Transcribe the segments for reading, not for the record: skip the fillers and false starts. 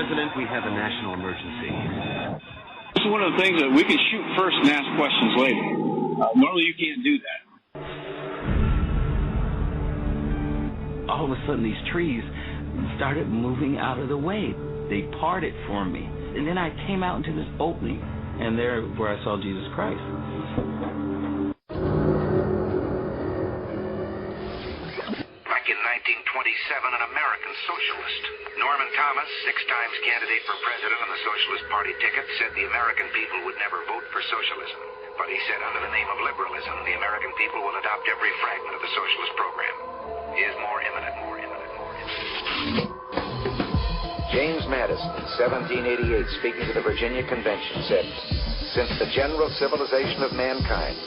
President, we have a national emergency. This is one of the things that we can shoot first and ask questions later. Normally you can't do that. All of a sudden these trees started moving out of the way. They parted for me. And then I came out into this opening, and there where I saw Jesus Christ. Back in 1927, an American socialist, Norman Thomas, 6 times candidate for president on the Socialist Party ticket, said the American people would never vote for socialism. But he said under the name of liberalism, the American people will adopt every fragment of the socialist program. He is more imminent. James Madison, in 1788, speaking to the Virginia Convention, said, "Since the general civilization of mankind,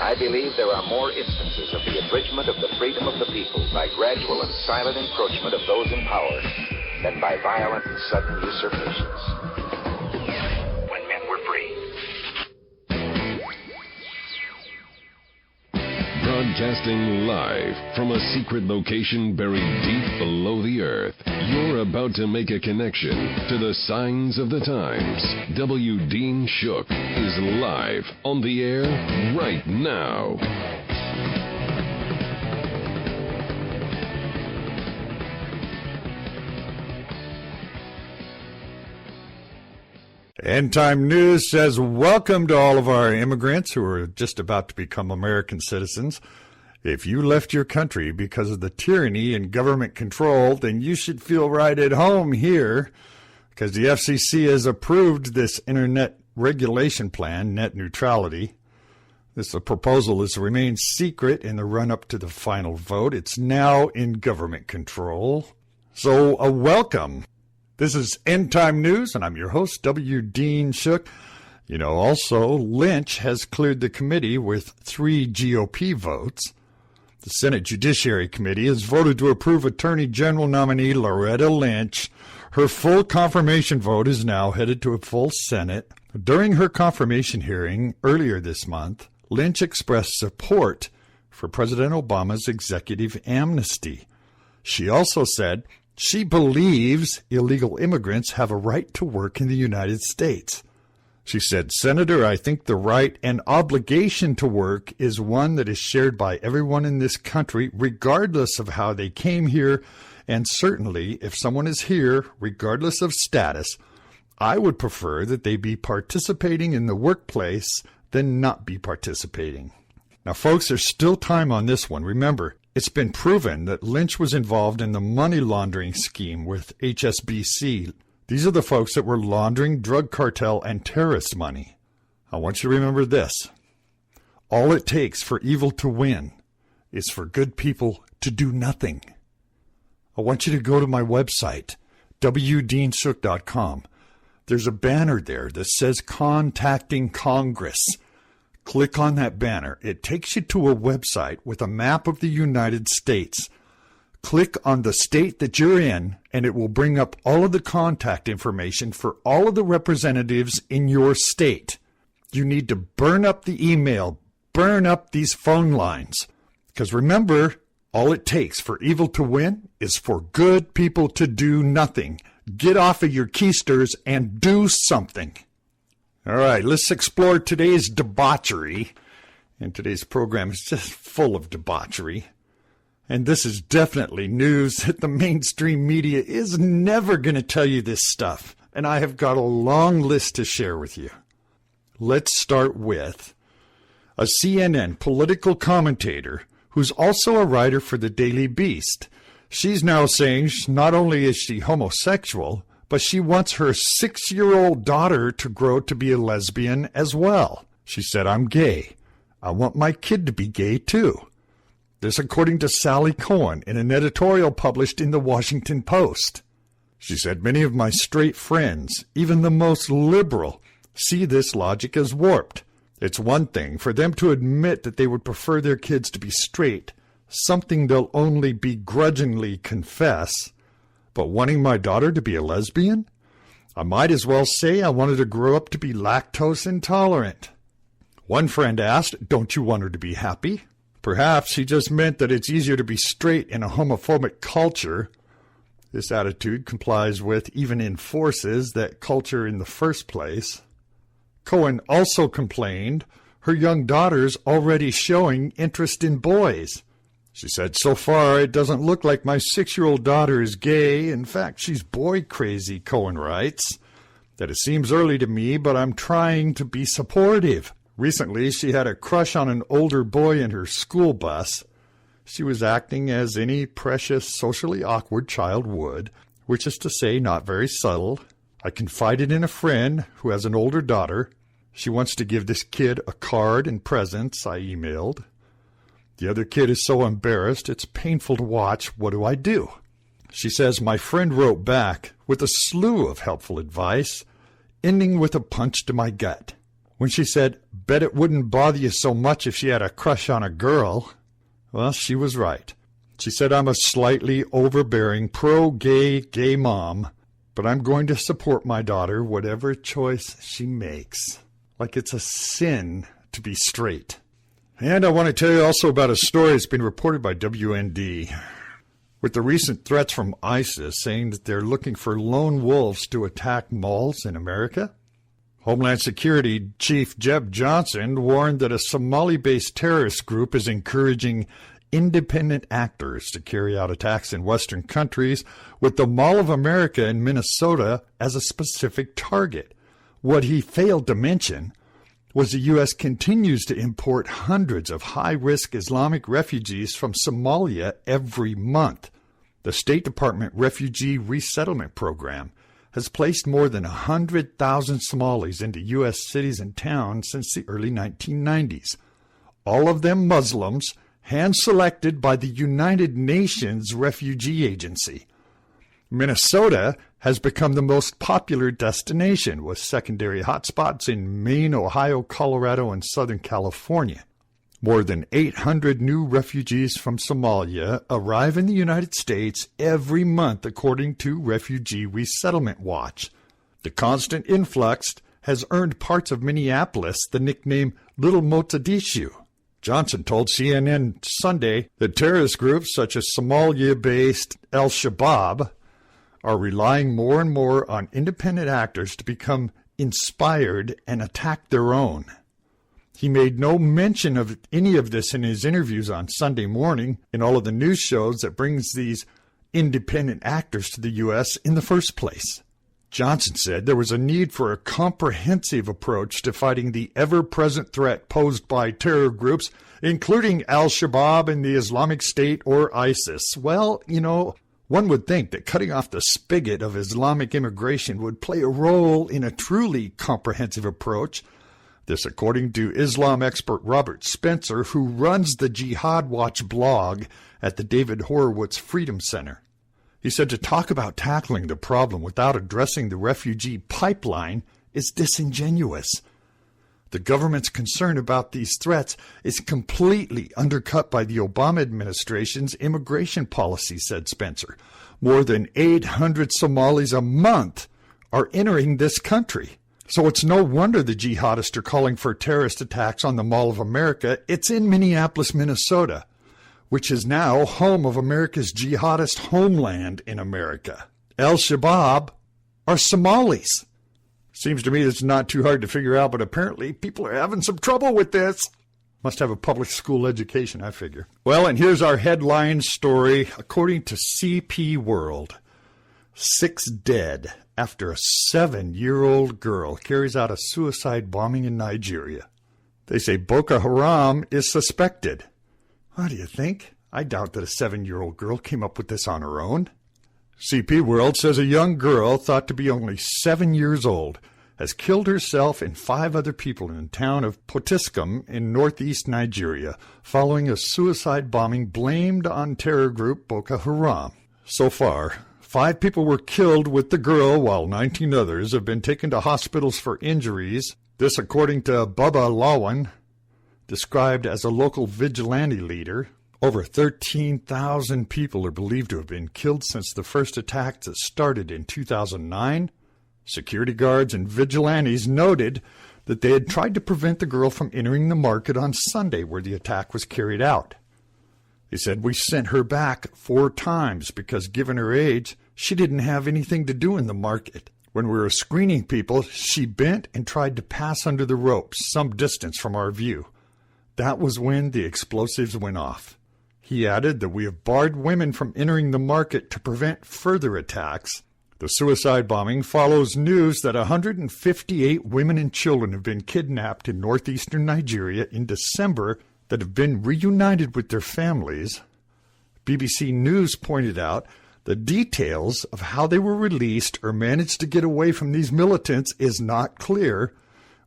I believe there are more instances of the abridgment of the freedom of the people by gradual and silent encroachment of those in power than by violent and sudden usurpations." When men were free. Broadcasting live from a secret location buried deep below the earth, you're about to make a connection to the signs of the times. W. Dean Shook is live on the air right now. End Time News says welcome to all of our immigrants who are just about to become American citizens. If you left your country because of the tyranny and government control, then you should feel right at home here, because the FCC has approved this internet regulation plan, net neutrality. This proposal is to remain secret in the run-up to the final vote. It's now in government control. So a welcome. This is End Time News, and I'm your host, W. Dean Shook. You know, also, Lynch has cleared the committee with 3 GOP votes. The Senate Judiciary Committee has voted to approve Attorney General nominee Loretta Lynch. Her full confirmation vote is now headed to a full Senate. During her confirmation hearing earlier this month, Lynch expressed support for President Obama's executive amnesty. She also said she believes illegal immigrants have a right to work in the United States. She said, "Senator, I think the right and obligation to work is one that is shared by everyone in this country, regardless of how they came here. And certainly, if someone is here, regardless of status, I would prefer that they be participating in the workplace than not be participating." Now, folks, there's still time on this one. Remember, it's been proven that Lynch was involved in the money laundering scheme with HSBC. These are the folks that were laundering drug cartel and terrorist money. I want you to remember this. All it takes for evil to win is for good people to do nothing. I want you to go to my website, wdeanshook.com. There's a banner there that says Contacting Congress. Click on that banner. It takes you to a website with a map of the United States. Click on the state that you're in, and it will bring up all of the contact information for all of the representatives in your state. You need to burn up the email, burn up these phone lines. Because remember, all it takes for evil to win is for good people to do nothing. Get off of your keisters and do something. All right, let's explore today's debauchery. And today's program is just full of debauchery. And this is definitely news that the mainstream media is never going to tell you this stuff. And I have got a long list to share with you. Let's start with a CNN political commentator who's also a writer for the Daily Beast. She's now saying not only is she homosexual, but she wants her 6-year-old daughter to grow to be a lesbian as well. She said, "I'm gay. I want my kid to be gay too." This according to Sally Cohen in an editorial published in the Washington Post. She said, "Many of my straight friends, even the most liberal, see this logic as warped. It's one thing for them to admit that they would prefer their kids to be straight, something they'll only begrudgingly confess. But wanting my daughter to be a lesbian? I might as well say I wanted to grow up to be lactose intolerant." One friend asked, "Don't you want her to be happy?" Perhaps he just meant that it's easier to be straight in a homophobic culture. This attitude complies with, even enforces, that culture in the first place. Cohen also complained her young daughter's already showing interest in boys. She said, "So far, it doesn't look like my 6-year-old daughter is gay. In fact, she's boy crazy," Cohen writes. "That it seems early to me, but I'm trying to be supportive. Recently, she had a crush on an older boy in her school bus. She was acting as any precious, socially awkward child would, which is to say, not very subtle. I confided in a friend who has an older daughter. She wants to give this kid a card and presents, I emailed. The other kid is so embarrassed, it's painful to watch. What do I do?" She says, "My friend wrote back with a slew of helpful advice, ending with a punch to my gut. When she said, 'Bet it wouldn't bother you so much if she had a crush on a girl,' well, she was right. She said, 'I'm a slightly overbearing, pro-gay mom, but I'm going to support my daughter, whatever choice she makes.' Like it's a sin to be straight." And I want to tell you also about a story that's been reported by WND. With the recent threats from ISIS saying that they're looking for lone wolves to attack malls in America, Homeland Security Chief Jeb Johnson warned that a Somali-based terrorist group is encouraging independent actors to carry out attacks in Western countries, with the Mall of America in Minnesota as a specific target. What he failed to mention was the U.S. continues to import hundreds of high-risk Islamic refugees from Somalia every month. The State Department Refugee Resettlement Program has placed more than 100,000 Somalis into U.S. cities and towns since the early 1990s. All of them Muslims, hand-selected by the United Nations Refugee Agency. Minnesota has become the most popular destination, with secondary hotspots in Maine, Ohio, Colorado, and Southern California. More than 800 new refugees from Somalia arrive in the United States every month, according to Refugee Resettlement Watch. The constant influx has earned parts of Minneapolis the nickname Little Mogadishu. Johnson told CNN Sunday that terrorist groups such as Somalia-based Al-Shabaab are relying more and more on independent actors to become inspired and attack their own. He made no mention of any of this in his interviews on Sunday morning in all of the news shows that brings these independent actors to the U.S. in the first place. Johnson said there was a need for a comprehensive approach to fighting the ever-present threat posed by terror groups, including Al-Shabaab and the Islamic State or ISIS. Well, one would think that cutting off the spigot of Islamic immigration would play a role in a truly comprehensive approach. This according to Islam expert Robert Spencer, who runs the Jihad Watch blog at the David Horowitz Freedom Center. He said to talk about tackling the problem without addressing the refugee pipeline is disingenuous. The government's concern about these threats is completely undercut by the Obama administration's immigration policy, said Spencer. More than 800 Somalis a month are entering this country. So it's no wonder the jihadists are calling for terrorist attacks on the Mall of America. It's in Minneapolis, Minnesota, which is now home of America's jihadist homeland in America. Al-Shabaab are Somalis. Seems to me it's not too hard to figure out, but apparently people are having some trouble with this. Must have a public school education, I figure. Well, and here's our headline story. According to CP World, 6 dead after a 7-year-old girl carries out a suicide bombing in Nigeria. They say Boko Haram is suspected. What do you think? I doubt that a 7-year-old girl came up with this on her own. CP World says a young girl thought to be only 7 years old has killed herself and 5 other people in the town of Potiskum in northeast Nigeria following a suicide bombing blamed on terror group Boko Haram. So far, 5 people were killed with the girl, while 19 others have been taken to hospitals for injuries. This according to Bubba Lawan, described as a local vigilante leader. Over 13,000 people are believed to have been killed since the first attack that started in 2009. Security guards and vigilantes noted that they had tried to prevent the girl from entering the market on Sunday where the attack was carried out. They said, "We sent her back 4 times because given her age, She didn't have anything to do in the market. When we were screening people, she bent and tried to pass under the ropes some distance from our view. That was when the explosives went off. He added that we have barred women from entering the market to prevent further attacks. The suicide bombing follows news that 158 women and children have been kidnapped in northeastern Nigeria in December that have been reunited with their families. BBC News pointed out the details of how they were released or managed to get away from these militants is not clear,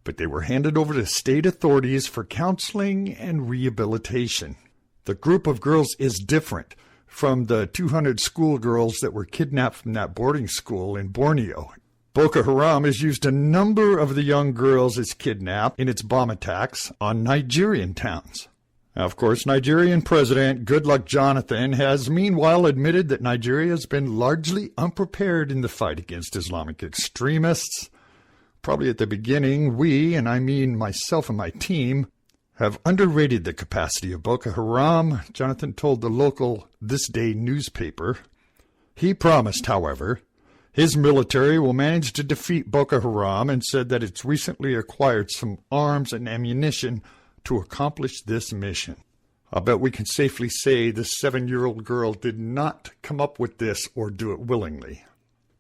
but they were handed over to state authorities for counseling and rehabilitation. The group of girls is different from the 200 schoolgirls that were kidnapped from that boarding school in Borneo. Boko Haram has used a number of the young girls as kidnapped in its bomb attacks on Nigerian towns. Now, of course, Nigerian President Goodluck Jonathan has meanwhile admitted that Nigeria has been largely unprepared in the fight against Islamic extremists. Probably at the beginning, we, and I mean myself and my team, have underrated the capacity of Boko Haram, Jonathan told the local This Day newspaper. He promised, however, his military will manage to defeat Boko Haram and said that it's recently acquired some arms and ammunition to accomplish this mission. I bet we can safely say this 7-year-old girl did not come up with this or do it willingly.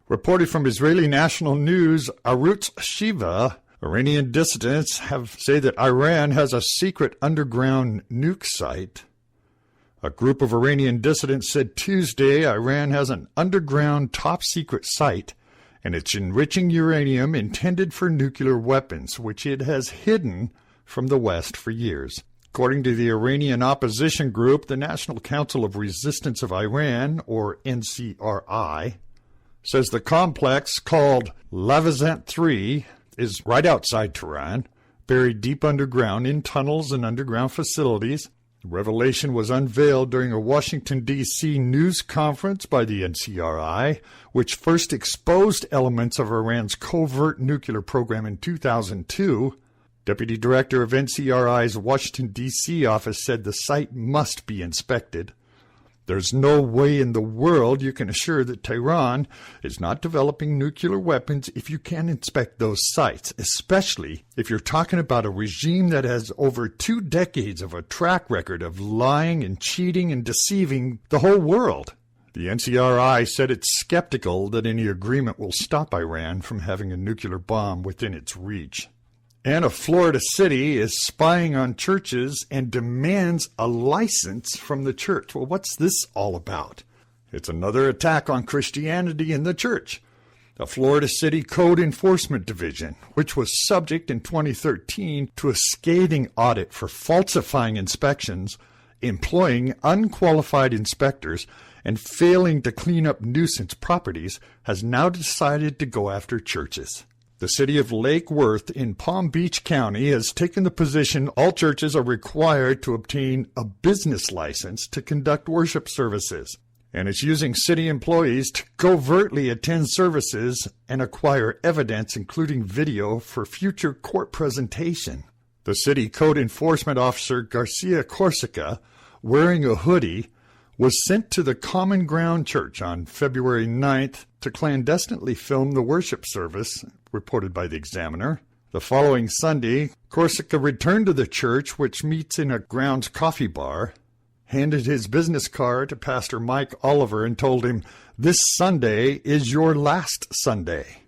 Reported from Israeli national news, Arutz Shiva, Iranian dissidents say that Iran has a secret underground nuke site. A group of Iranian dissidents said Tuesday Iran has an underground top-secret site, and it's enriching uranium intended for nuclear weapons, which it has hidden from the West for years. According to the Iranian opposition group, the National Council of Resistance of Iran, or NCRI, says the complex called Lavazant 3 is right outside Tehran, buried deep underground in tunnels and underground facilities. The revelation was unveiled during a Washington, D.C. news conference by the NCRI, which first exposed elements of Iran's covert nuclear program in 2002. Deputy Director of NCRI's Washington, D.C. office said the site must be inspected. There's no way in the world you can assure that Tehran is not developing nuclear weapons if you can't inspect those sites, especially if you're talking about a regime that has over 2 decades of a track record of lying and cheating and deceiving the whole world. The NCRI said it's skeptical that any agreement will stop Iran from having a nuclear bomb within its reach. And a Florida city is spying on churches and demands a license from the church. Well, what's this all about? It's another attack on Christianity in the church. The Florida City Code Enforcement Division, which was subject in 2013 to a scathing audit for falsifying inspections, employing unqualified inspectors, and failing to clean up nuisance properties, has now decided to go after churches. The city of Lake Worth in Palm Beach County has taken the position all churches are required to obtain a business license to conduct worship services, and is using city employees to covertly attend services and acquire evidence, including video, for future court presentation. The city code enforcement officer Garcia Corsica, wearing a hoodie, was sent to the Common Ground Church on February 9th to clandestinely film the worship service, reported by the Examiner. The following Sunday, Corsica returned to the church, which meets in a grounds coffee bar, handed his business card to Pastor Mike Oliver and told him, "This Sunday is your last Sunday."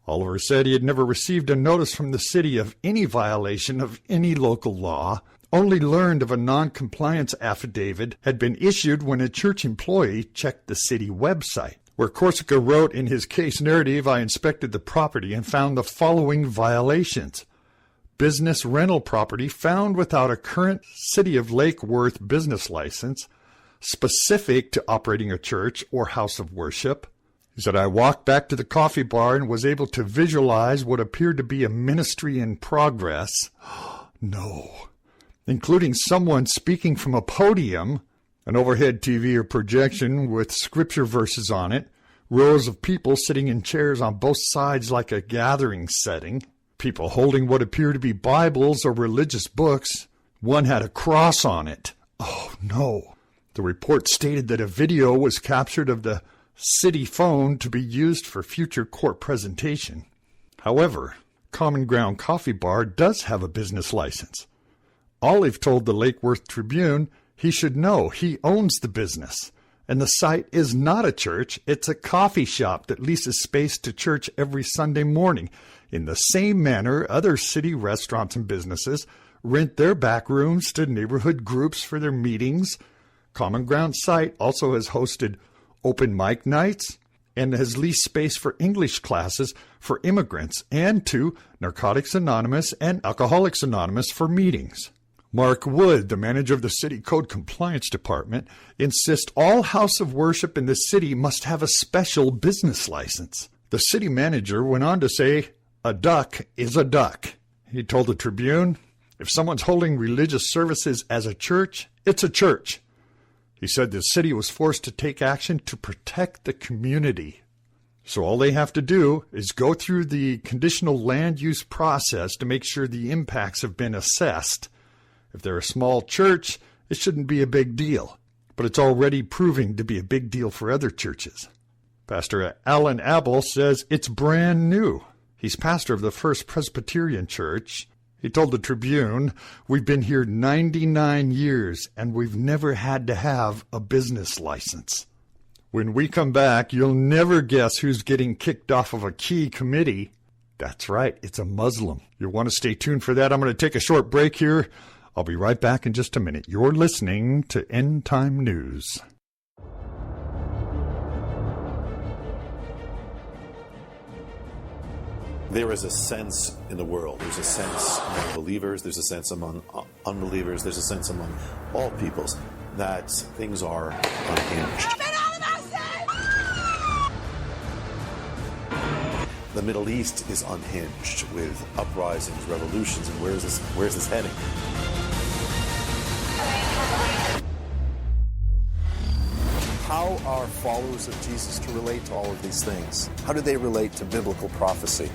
Oliver said he had never received a notice from the city of any violation of any local law, only learned of a non-compliance affidavit had been issued when a church employee checked the city website, where Corsica wrote in his case narrative, "I inspected the property and found the following violations. Business rental property found without a current City of Lake Worth business license, specific to operating a church or house of worship." He said, "I walked back to the coffee bar and was able to visualize what appeared to be a ministry in progress." No. Including someone speaking from a podium, an overhead TV or projection with scripture verses on it, rows of people sitting in chairs on both sides like a gathering setting, people holding what appear to be Bibles or religious books. One had a cross on it. Oh, no. The report stated that a video was captured of the city phone to be used for future court presentation. However, Common Ground Coffee Bar does have a business license. Olive told the Lake Worth Tribune he should know he owns the business, and the site is not a church, it's a coffee shop that leases space to church every Sunday morning, in the same manner other city restaurants and businesses rent their back rooms to neighborhood groups for their meetings. Common Ground site also has hosted open mic nights and has leased space for English classes for immigrants and to Narcotics Anonymous and Alcoholics Anonymous for meetings. Mark Wood, the manager of the City Code Compliance Department, insists all house of worship in the city must have a special business license. The city manager went on to say, "A duck is a duck." He told the Tribune, if someone's holding religious services as a church, it's a church. He said the city was forced to take action to protect the community. So all they have to do is go through the conditional land use process to make sure the impacts have been assessed. If they're a small church, it shouldn't be a big deal, but it's already proving to be a big deal for other churches. Pastor Alan Abel says it's brand new. He's pastor of the First Presbyterian Church. He told the Tribune, "We've been here 99 years, and we've never had to have a business license." When we come back, you'll never guess who's getting kicked off of a key committee. That's right, it's a Muslim. You'll want to stay tuned for that. I'm going to take a short break here. I'll be right back in just a minute. You're listening to End Time News. There is a sense in the world. There's a sense among believers. There's a sense among unbelievers. There's a sense among all peoples that things are unhinged. The Middle East is unhinged with uprisings, revolutions, and where's this heading? How are followers of Jesus to relate to all of these things? How do they relate to biblical prophecy?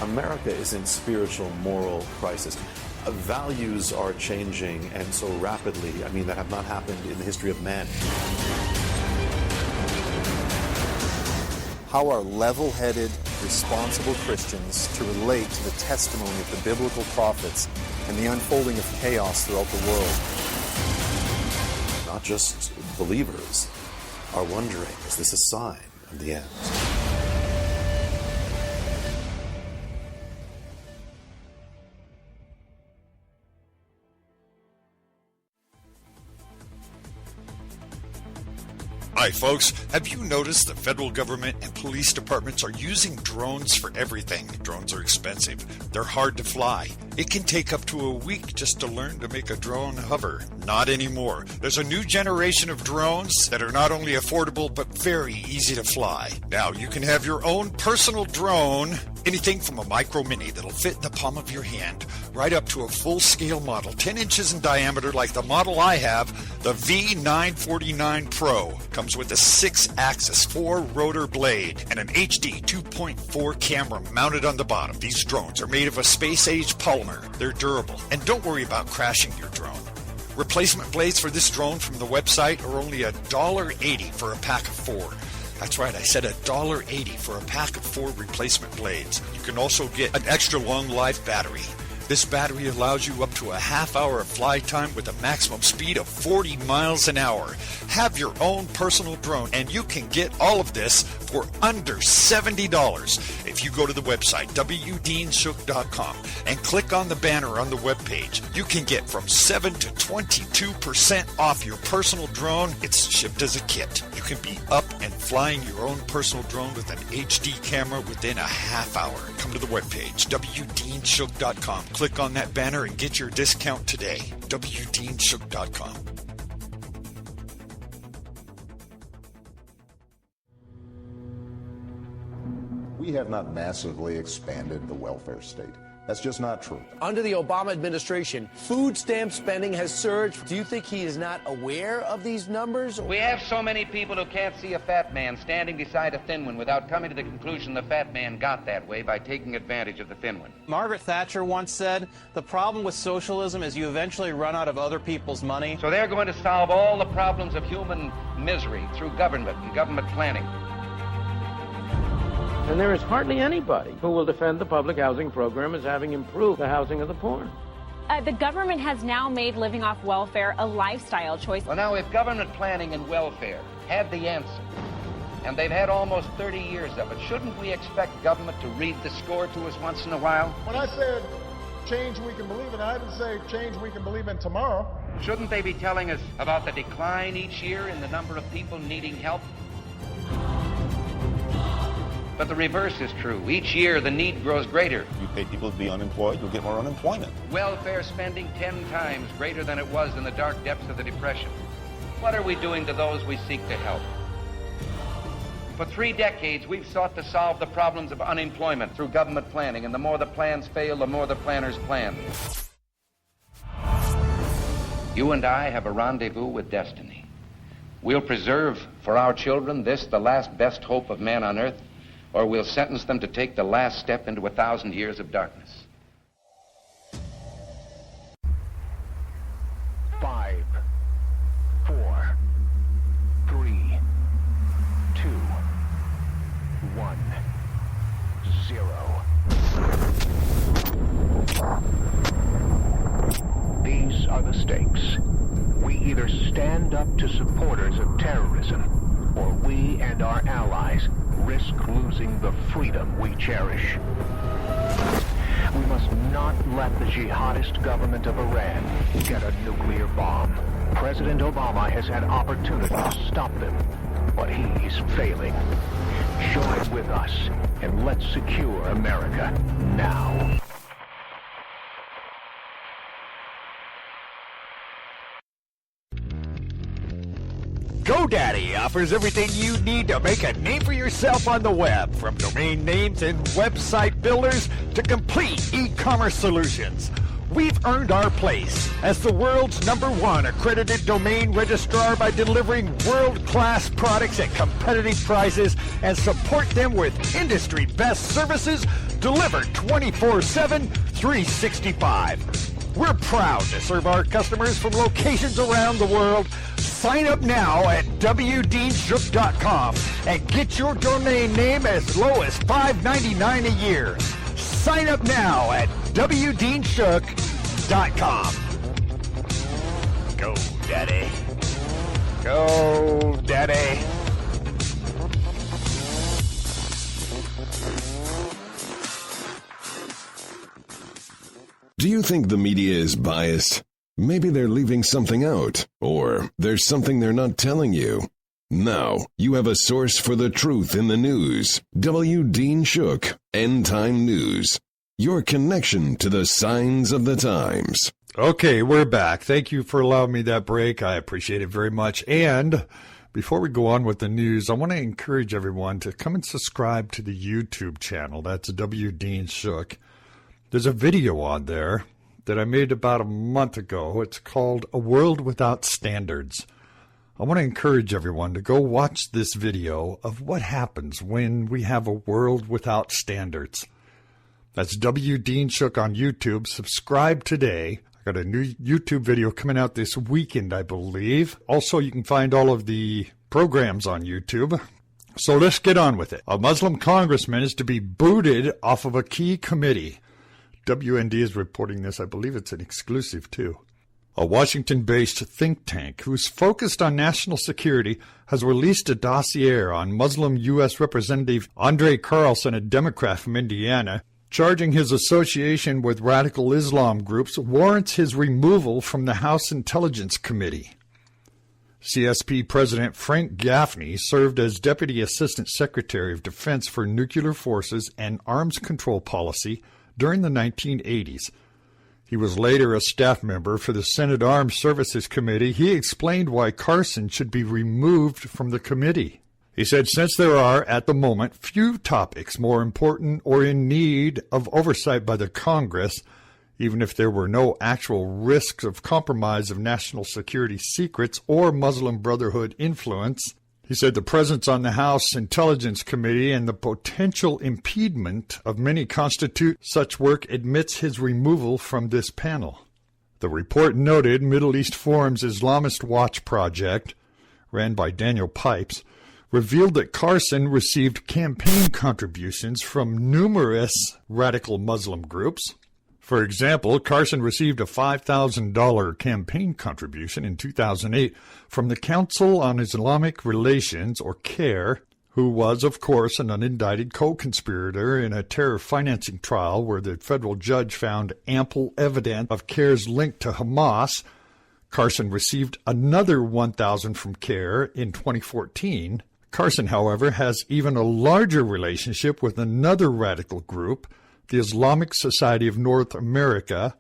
America is in spiritual, moral crisis. Values are changing, and so rapidly, that have not happened in the history of man. How are level-headed, responsible Christians to relate to the testimony of the biblical prophets and the unfolding of chaos throughout the world? Not just believers are wondering, is this a sign of the end? Hi, folks. Have you noticed the federal government and police departments are using drones for everything? Drones are expensive. They're hard to fly. It can take up to a week just to learn to make a drone hover. Not anymore. There's a new generation of drones that are not only affordable, but very easy to fly. Now, you can have your own personal drone, anything from a micro mini that'll fit in the palm of your hand, right up to a full-scale model, 10 inches in diameter like the model I have, the V949 Pro. Comes with a 6-axis, 4-rotor blade and an HD 2.4 camera mounted on the bottom. These drones are made of a space-age polymer. They're durable. And don't worry about crashing your drone. Replacement blades for this drone from the website are only $1.80 for a pack of 4. That's right, I said $1.80 for a pack of 4 replacement blades. You can also get an extra long life battery. This battery allows you up to a half hour of fly time with a maximum speed of 40 miles an hour. Have your own personal drone, and you can get all of this for under $70. If you go to the website, wdeanshook.com, and click on the banner on the webpage, you can get from 7 to 22% off your personal drone. It's shipped as a kit. You can be up and flying your own personal drone with an HD camera within a half hour. Come to the webpage, wdeanshook.com. Click on that banner and get your discount today. wdeanshook.com. We have not massively expanded the welfare state. That's just not true. Under the Obama administration, food stamp spending has surged. Do you think he is not aware of these numbers? We have so many people who can't see a fat man standing beside a thin one without coming to the conclusion the fat man got that way by taking advantage of the thin one. Margaret Thatcher once said, the problem with socialism is you eventually run out of other people's money. So they're going to solve all the problems of human misery through government and government planning. And there is hardly anybody who will defend the public housing program as having improved the housing of the poor. The government has now made living off welfare a lifestyle choice. Well, now, if government planning and welfare had the answer, and they've had almost 30 years of it, shouldn't we expect government to read the score to us once in a while? When I said change we can believe in, I didn't say change we can believe in tomorrow. Shouldn't they be telling us about the decline each year in the number of people needing help? But the reverse is true. Each year, the need grows greater. You pay people to be unemployed, you'll get more unemployment. Welfare spending 10 times greater than it was in the dark depths of the Depression. What are we doing to those we seek to help? For 3 decades, we've sought to solve the problems of unemployment through government planning, and the more the plans fail, the more the planners plan. You and I have a rendezvous with destiny. We'll preserve for our children this, the last best hope of man on earth, or we'll sentence them to take the last step into 1,000 years of darkness. 5, 4, 3, 2, 1, 0. These are the stakes. We either stand up to supporters of terrorism, or we and our allies risk losing the freedom we cherish. We must not let the jihadist government of Iran get a nuclear bomb. President Obama has had opportunity to stop them, but he's failing. Join with us and let's secure America now. GoDaddy offers everything you need to make a name for yourself on the web, from domain names and website builders to complete e-commerce solutions. We've earned our place as the world's #1 accredited domain registrar by delivering world-class products at competitive prices and support them with industry-best services delivered 24/7, 365. We're proud to serve our customers from locations around the world. Sign up now at wdeanshook.com and get your domain name as low as $5.99 a year. Sign up now at wdeanshook.com. Go, Daddy. Go, Daddy. Do you think the media is biased? Maybe they're leaving something out, or there's something they're not telling you. Now, you have a source for the truth in the news. W. Dean Shook, End Time News. Your connection to the signs of the times. Okay, we're back. Thank you for allowing me that break. I appreciate it very much. And before we go on with the news, I want to encourage everyone to come and subscribe to the YouTube channel. That's W. Dean Shook. There's a video on there that I made about a month ago. It's called A World Without Standards. I want to encourage everyone to go watch this video of what happens when we have a world without standards. That's W. Dean Shook on YouTube. Subscribe today. I got a new YouTube video coming out this weekend, I believe. Also, you can find all of the programs on YouTube. So let's get on with it. A Muslim congressman is to be booted off of a key committee. WND is reporting this. I believe it's an exclusive, too. A Washington-based think tank who's focused on national security has released a dossier on Muslim U.S. Representative Andre Carlson, a Democrat from Indiana, charging his association with radical Islam groups warrants his removal from the House Intelligence Committee. CSP President Frank Gaffney served as Deputy Assistant Secretary of Defense for Nuclear Forces and Arms Control Policy during the 1980s. He was later a staff member for the Senate Armed Services Committee. He explained why Carson should be removed from the committee. He said, since there are, at the moment, few topics more important or in need of oversight by the Congress, even if there were no actual risks of compromise of national security secrets or Muslim Brotherhood influence, he said the presence on the House Intelligence Committee and the potential impediment of many constitute such work admits his removal from this panel. The report noted Middle East Forum's Islamist Watch project, ran by Daniel Pipes, revealed that Carson received campaign contributions from numerous radical Muslim groups. For example, Carson received a $5,000 campaign contribution in 2008 from the Council on Islamic Relations, or CAIR, who was, of course, an unindicted co-conspirator in a terror financing trial where the federal judge found ample evidence of CAIR's link to Hamas. Carson received another $1,000 from CAIR in 2014. Carson, however, has even a larger relationship with another radical group, the Islamic Society of North America,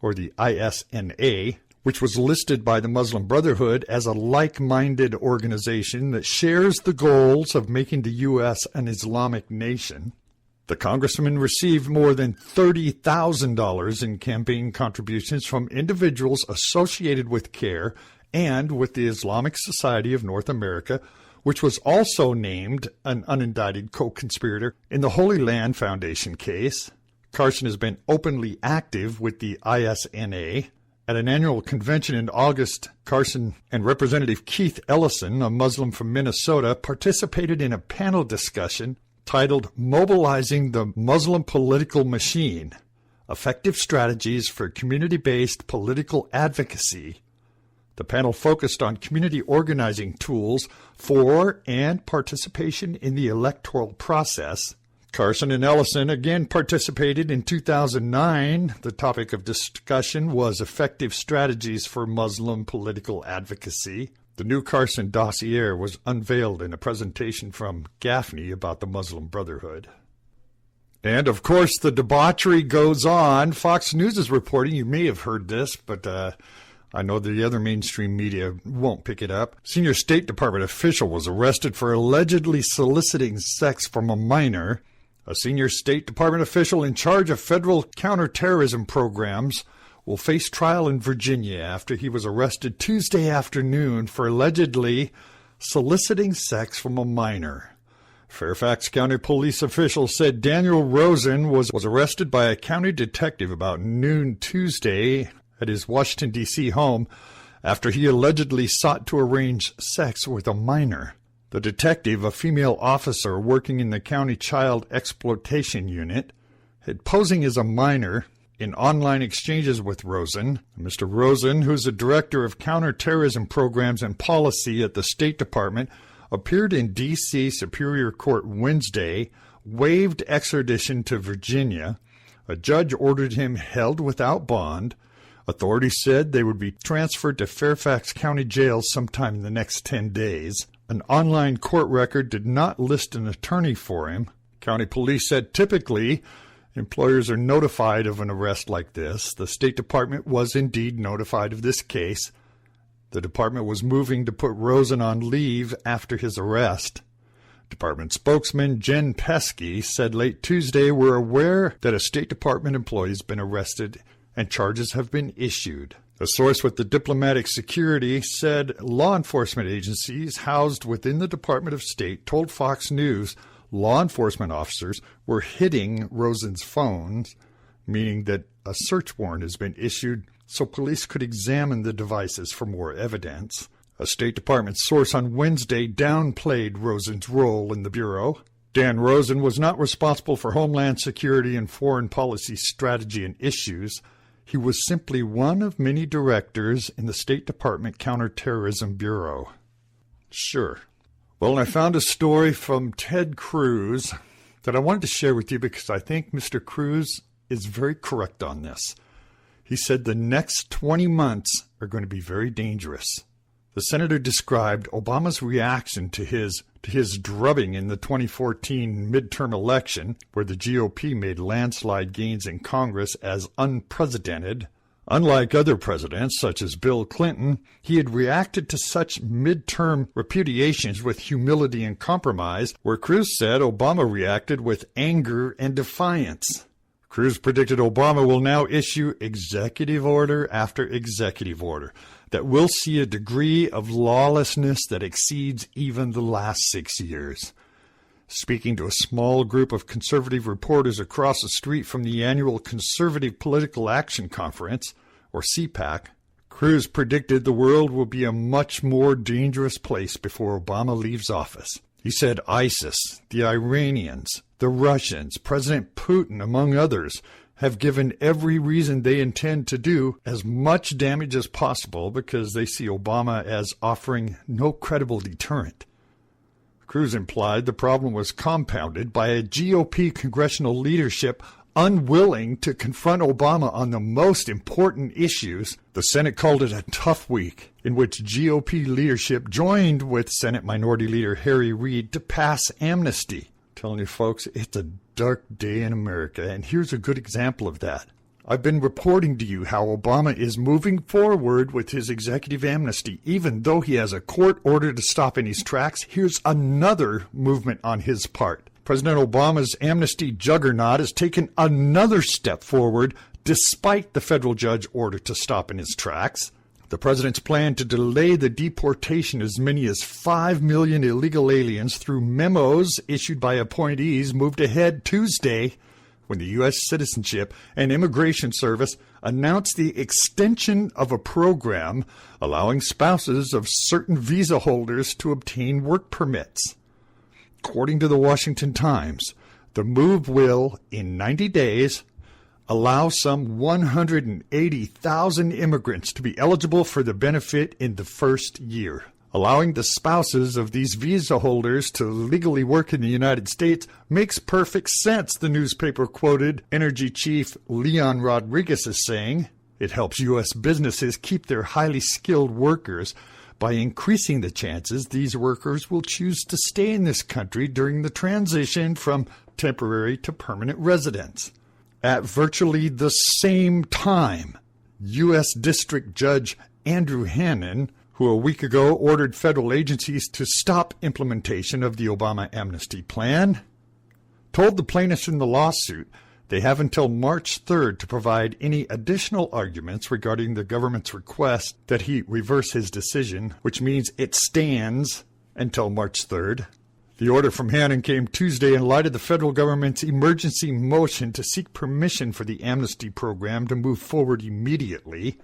or the ISNA, which was listed by the Muslim Brotherhood as a like-minded organization that shares the goals of making the U.S. an Islamic nation. The congressman received more than $30,000 in campaign contributions from individuals associated with CAIR and with the Islamic Society of North America, which was also named an unindicted co-conspirator in the Holy Land Foundation case. Carson has been openly active with the ISNA. At an annual convention in August, Carson and Representative Keith Ellison, a Muslim from Minnesota, participated in a panel discussion titled Mobilizing the Muslim Political Machine, Effective Strategies for Community-Based Political Advocacy. The panel focused on community organizing tools for and participation in the electoral process. Carson and Ellison again participated in 2009. The topic of discussion was effective strategies for Muslim political advocacy. The new Carson dossier was unveiled in a presentation from Gaffney about the Muslim Brotherhood. And, of course, the debauchery goes on. Fox News is reporting, you may have heard this, but I know the other mainstream media won't pick it up. Senior State Department official was arrested for allegedly soliciting sex from a minor. A senior State Department official in charge of federal counterterrorism programs will face trial in Virginia after he was arrested Tuesday afternoon for allegedly soliciting sex from a minor. Fairfax County police officials said Daniel Rosen was arrested by a county detective about noon Tuesday at his Washington, D.C. home after he allegedly sought to arrange sex with a minor. The detective, a female officer working in the county child exploitation unit, had posing as a minor in online exchanges with Rosen. Mr. Rosen, who's the director of counterterrorism programs and policy at the State Department, appeared in D.C. Superior Court Wednesday, waived extradition to Virginia. A judge ordered him held without bond. Authorities said they would be transferred to Fairfax County Jail sometime in the next 10 days. An online court record did not list an attorney for him. County police said typically employers are notified of an arrest like this. The State Department was indeed notified of this case. The department was moving to put Rosen on leave after his arrest. Department spokesman Jen Pesky said late Tuesday, "We're aware that a State Department employee has been arrested and charges have been issued." A source with the diplomatic security said law enforcement agencies housed within the Department of State told Fox News law enforcement officers were hitting Rosen's phones, meaning that a search warrant has been issued so police could examine the devices for more evidence. A State Department source on Wednesday downplayed Rosen's role in the Bureau. Dan Rosen was not responsible for Homeland Security and foreign policy strategy and issues. He was simply one of many directors in the State Department Counterterrorism Bureau. Sure. Well, I found a story from Ted Cruz that I wanted to share with you because I think Mr. Cruz is very correct on this. He said the next 20 months are going to be very dangerous. The senator described Obama's reaction to his drubbing in the 2014 midterm election, where the GOP made landslide gains in Congress, as unprecedented, Unlike other presidents, such as Bill Clinton, he had reacted to such midterm repudiations with humility and compromise, where Cruz said Obama reacted with anger and defiance. Cruz predicted Obama will now issue executive order after executive order that will see a degree of lawlessness that exceeds even the last 6 years. Speaking to a small group of conservative reporters across the street from the annual Conservative Political Action Conference, or CPAC, Cruz predicted the world will be a much more dangerous place before Obama leaves office. He said ISIS, the Iranians, the Russians, President Putin, among others, have given every reason they intend to do as much damage as possible because they see Obama as offering no credible deterrent. Cruz implied the problem was compounded by a GOP congressional leadership unwilling to confront Obama on the most important issues. The Senate called it a tough week in which GOP leadership joined with Senate Minority Leader Harry Reid to pass amnesty. Telling you folks, it's a dark day in America, and here's a good example of that. I've been reporting to you how Obama is moving forward with his executive amnesty, even though he has a court order to stop in his tracks. Here's another movement on his part. President Obama's amnesty juggernaut has taken another step forward despite the federal judge order to stop in his tracks. The president's plan to delay the deportation of as many as 5 million illegal aliens through memos issued by appointees moved ahead Tuesday when the U.S. Citizenship and Immigration Service announced the extension of a program allowing spouses of certain visa holders to obtain work permits. According to the Washington Times, the move will, in 90 days, allow some 180,000 immigrants to be eligible for the benefit in the first year. Allowing the spouses of these visa holders to legally work in the United States makes perfect sense, the newspaper quoted Energy Chief Leon Rodriguez as saying. It helps U.S. businesses keep their highly skilled workers by increasing the chances these workers will choose to stay in this country during the transition from temporary to permanent residence. At virtually the same time, U.S. District Judge Andrew Hannon, who a week ago ordered federal agencies to stop implementation of the Obama amnesty plan, told the plaintiffs in the lawsuit they have until March 3rd to provide any additional arguments regarding the government's request that he reverse his decision, which means it stands until March 3rd. The order from Hannon came Tuesday in light of the federal government's emergency motion to seek permission for the amnesty program to move forward immediately.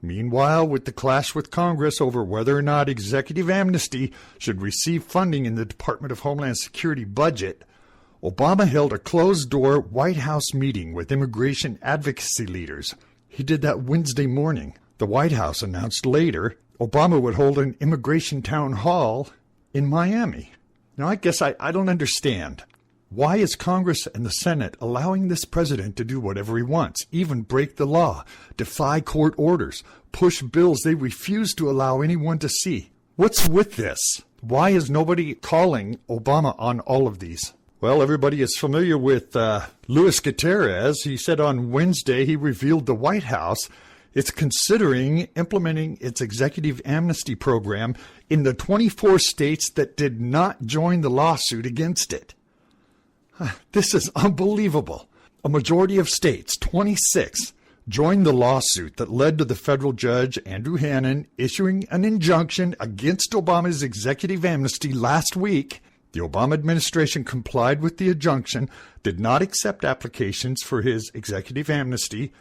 Meanwhile, with the clash with Congress over whether or not executive amnesty should receive funding in the Department of Homeland Security budget, Obama held a closed-door White House meeting with immigration advocacy leaders. He did that Wednesday morning. The White House announced later Obama would hold an immigration town hall in Miami. Now, I guess I don't understand. Why is Congress and the Senate allowing this president to do whatever he wants, even break the law, defy court orders, push bills they refuse to allow anyone to see? What's with this? Why is nobody calling Obama on all of these? Well, everybody is familiar with Luis Gutierrez. He said on Wednesday he revealed the White House is considering implementing its executive amnesty program in the 24 states that did not join the lawsuit against it. This is unbelievable. A majority of states, 26, joined the lawsuit that led to the federal judge, Andrew Hannon, issuing an injunction against Obama's executive amnesty last week. The Obama administration complied with the injunction, did not accept applications for his executive amnesty,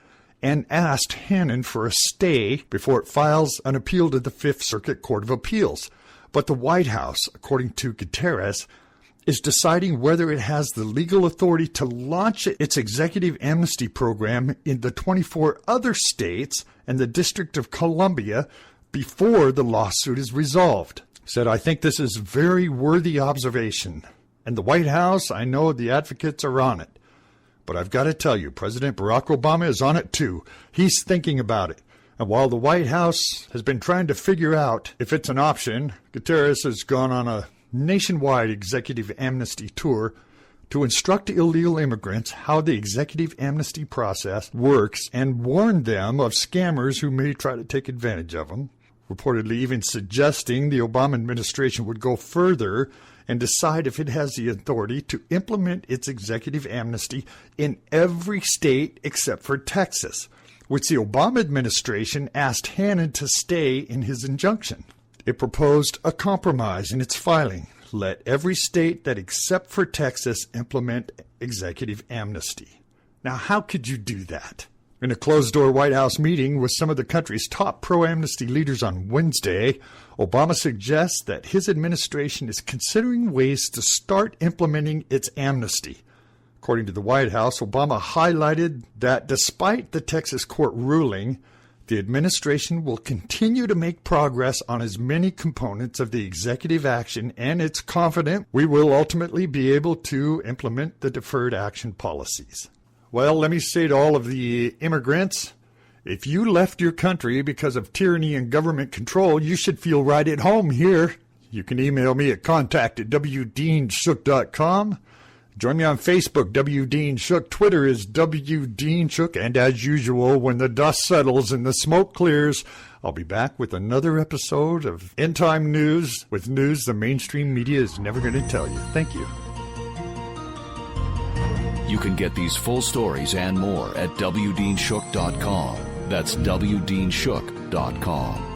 and asked Hannon for a stay before it files an appeal to the Fifth Circuit Court of Appeals. But the White House, according to Gutierrez, is deciding whether it has the legal authority to launch its executive amnesty program in the 24 other states and the District of Columbia before the lawsuit is resolved. Said, I think this is very worthy observation. And the White House, I know the advocates are on it. But I've got to tell you, President Barack Obama is on it too. He's thinking about it. And while the White House has been trying to figure out if it's an option, Gutierrez has gone on a nationwide executive amnesty tour to instruct illegal immigrants how the executive amnesty process works and warn them of scammers who may try to take advantage of them, reportedly even suggesting the Obama administration would go further and decide if it has the authority to implement its executive amnesty in every state except for Texas, which the Obama administration asked Hannon to stay in his injunction. It proposed a compromise in its filing. Let every state that except for Texas implement executive amnesty. Now, how could you do that? In a closed-door White House meeting with some of the country's top pro-amnesty leaders on Wednesday, Obama suggests that his administration is considering ways to start implementing its amnesty. According to the White House, Obama highlighted that despite the Texas court ruling, the administration will continue to make progress on as many components of the executive action, and it's confident we will ultimately be able to implement the deferred action policies. Well, let me say to all of the immigrants, if you left your country because of tyranny and government control, you should feel right at home here. You can email me at contact@wdeanshook.com. Join me on Facebook, W. Dean Shook. Twitter is W. Dean Shook. And as usual, when the dust settles and the smoke clears, I'll be back with another episode of End Time News, with news the mainstream media is never going to tell you. Thank you. You can get these full stories and more at WDeanShook.com. That's WDeanShook.com.